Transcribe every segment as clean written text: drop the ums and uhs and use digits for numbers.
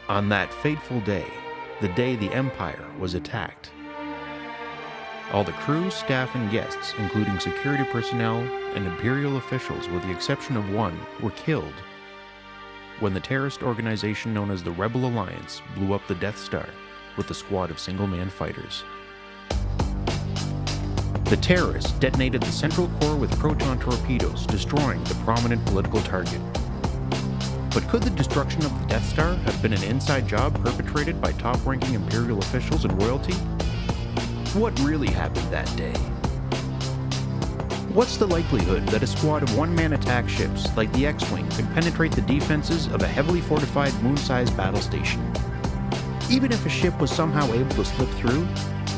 On that fateful day, the day the Empire was attacked, all the crew, staff, and guests, including security personnel and Imperial officials with the exception of one, were killed when the terrorist organization known as the Rebel Alliance blew up the Death Star with a squad of single-man fighters. The terrorists detonated the central core with proton torpedoes, destroying the prominent political target. But could the destruction of the Death Star have been an inside job perpetrated by top-ranking Imperial officials and royalty? What really happened that day? What's the likelihood that a squad of one-man attack ships like the X-Wing could penetrate the defenses of a heavily fortified moon-sized battle station? Even if a ship was somehow able to slip through,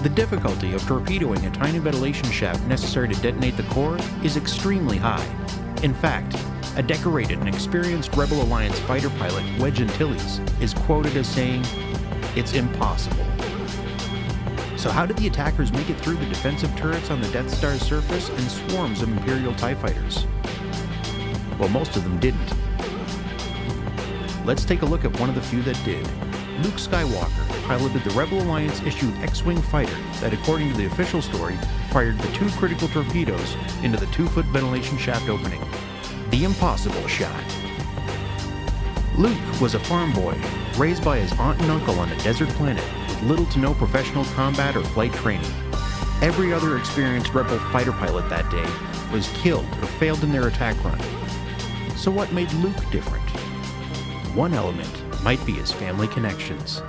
the difficulty of torpedoing a tiny ventilation shaft necessary to detonate the core is extremely high. In fact, a decorated and experienced Rebel Alliance fighter pilot, Wedge Antilles, is quoted as saying, "It's impossible." So how did the attackers make it through the defensive turrets on the Death Star's surface and swarms of Imperial TIE fighters? Well, most of them didn't. Let's take a look at one of the few that did. Luke Skywalker piloted the Rebel Alliance-issued X-Wing fighter that, according to the official story, fired the 2 critical torpedoes into the 2-foot ventilation shaft opening. The impossible shot. Luke was a farm boy, raised by his aunt and uncle on a desert planet with little to no professional combat or flight training. Every other experienced Rebel fighter pilot that day was killed or failed in their attack run. So what made Luke different? One element might be his family connections.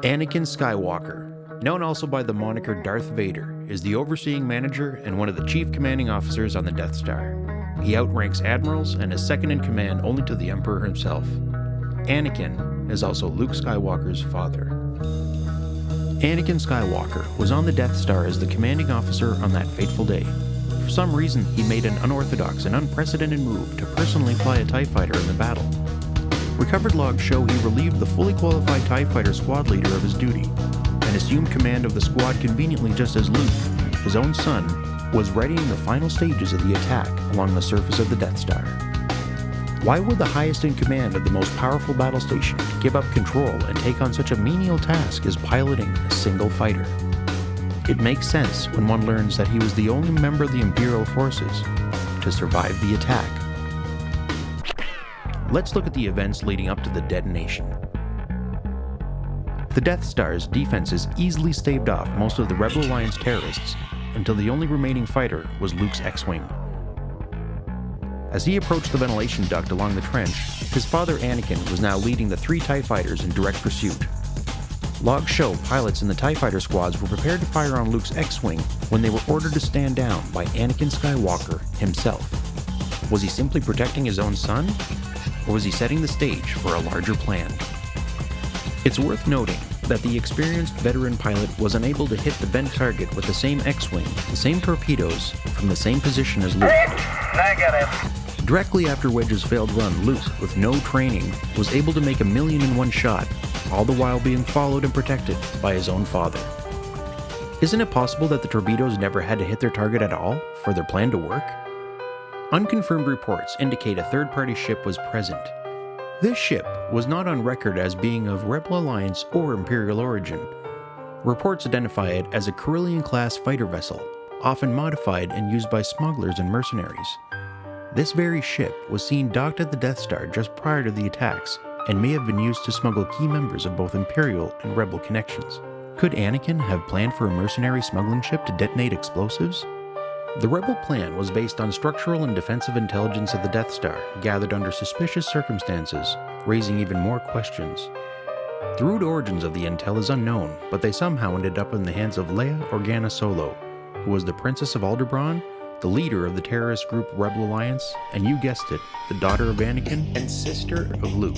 Anakin Skywalker, known also by the moniker Darth Vader, is the overseeing manager and one of the chief commanding officers on the Death Star. He outranks admirals and is second in command only to the Emperor himself. Anakin is also Luke Skywalker's father. Anakin Skywalker was on the Death Star as the commanding officer on that fateful day. For some reason, he made an unorthodox and unprecedented move to personally fly a TIE fighter in the battle. Recovered logs show he relieved the fully qualified TIE fighter squad leader of his duty and assumed command of the squad conveniently just as Luke, his own son, was readying the final stages of the attack along the surface of the Death Star. Why would the highest in command of the most powerful battle station give up control and take on such a menial task as piloting a single fighter? It makes sense when one learns that he was the only member of the Imperial forces to survive the attack. Let's look at the events leading up to the detonation. The Death Star's defenses easily staved off most of the Rebel Alliance terrorists until the only remaining fighter was Luke's X-Wing. As he approached the ventilation duct along the trench, his father Anakin was now leading the 3 TIE fighters in direct pursuit. Logs show pilots in the TIE fighter squads were prepared to fire on Luke's X-Wing when they were ordered to stand down by Anakin Skywalker himself. Was he simply protecting his own son? Or was he setting the stage for a larger plan? It's worth noting that the experienced veteran pilot was unable to hit the bent target with the same X-Wing, the same torpedoes, from the same position as Luke. Negative. Directly after Wedge's failed run, Luke, with no training, was able to make 1,000,000 in one shot, all the while being followed and protected by his own father. Isn't it possible that the torpedoes never had to hit their target at all for their plan to work? Unconfirmed reports indicate a third-party ship was present. This ship was not on record as being of Rebel Alliance or Imperial origin. Reports identify it as a Carillion-class fighter vessel, often modified and used by smugglers and mercenaries. This very ship was seen docked at the Death Star just prior to the attacks, and may have been used to smuggle key members of both Imperial and Rebel connections. Could Anakin have planned for a mercenary smuggling ship to detonate explosives? The Rebel plan was based on structural and defensive intelligence of the Death Star, gathered under suspicious circumstances, raising even more questions. The root origins of the intel is unknown, but they somehow ended up in the hands of Leia Organa Solo, who was the Princess of Alderaan, the leader of the terrorist group Rebel Alliance, and you guessed it, the daughter of Anakin and sister of Luke.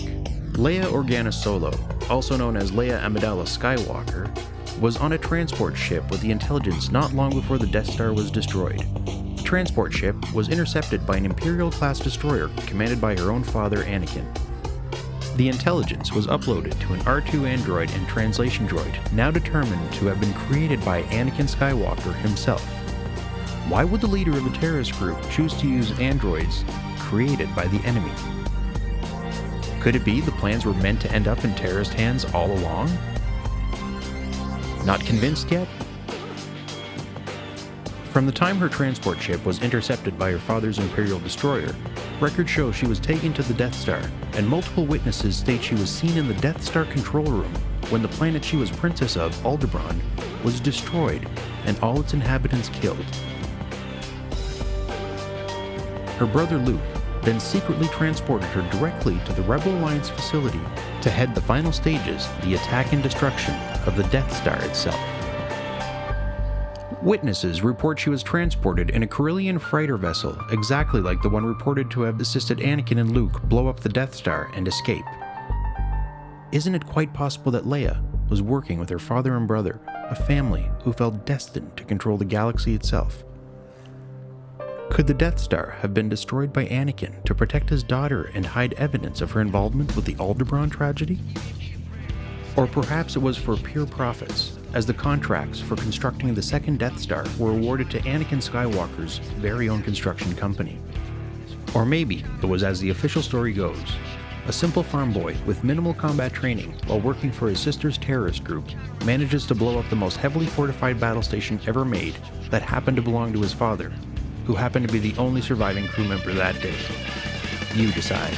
Leia Organa Solo, also known as Leia Amidala Skywalker, was on a transport ship with the intelligence not long before the Death Star was destroyed. The transport ship was intercepted by an Imperial-class destroyer commanded by her own father, Anakin. The intelligence was uploaded to an R2 android and translation droid, now determined to have been created by Anakin Skywalker himself. Why would the leader of a terrorist group choose to use androids created by the enemy? Could it be the plans were meant to end up in terrorist hands all along? Not convinced yet? From the time her transport ship was intercepted by her father's Imperial destroyer, records show she was taken to the Death Star, and multiple witnesses state she was seen in the Death Star control room when the planet she was princess of, Aldebaran, was destroyed and all its inhabitants killed. Her brother Luke then secretly transported her directly to the Rebel Alliance facility to head the final stages of the attack and destruction of the Death Star itself. Witnesses report she was transported in a Corellian freighter vessel exactly like the one reported to have assisted Anakin and Luke blow up the Death Star and escape. Isn't it quite possible that Leia was working with her father and brother, a family who felt destined to control the galaxy itself? Could the Death Star have been destroyed by Anakin to protect his daughter and hide evidence of her involvement with the Aldebaran tragedy? Or perhaps it was for pure profits, as the contracts for constructing the second Death Star were awarded to Anakin Skywalker's very own construction company. Or maybe it was as the official story goes, a simple farm boy with minimal combat training while working for his sister's terrorist group manages to blow up the most heavily fortified battle station ever made that happened to belong to his father, who happened to be the only surviving crew member that day. You decide.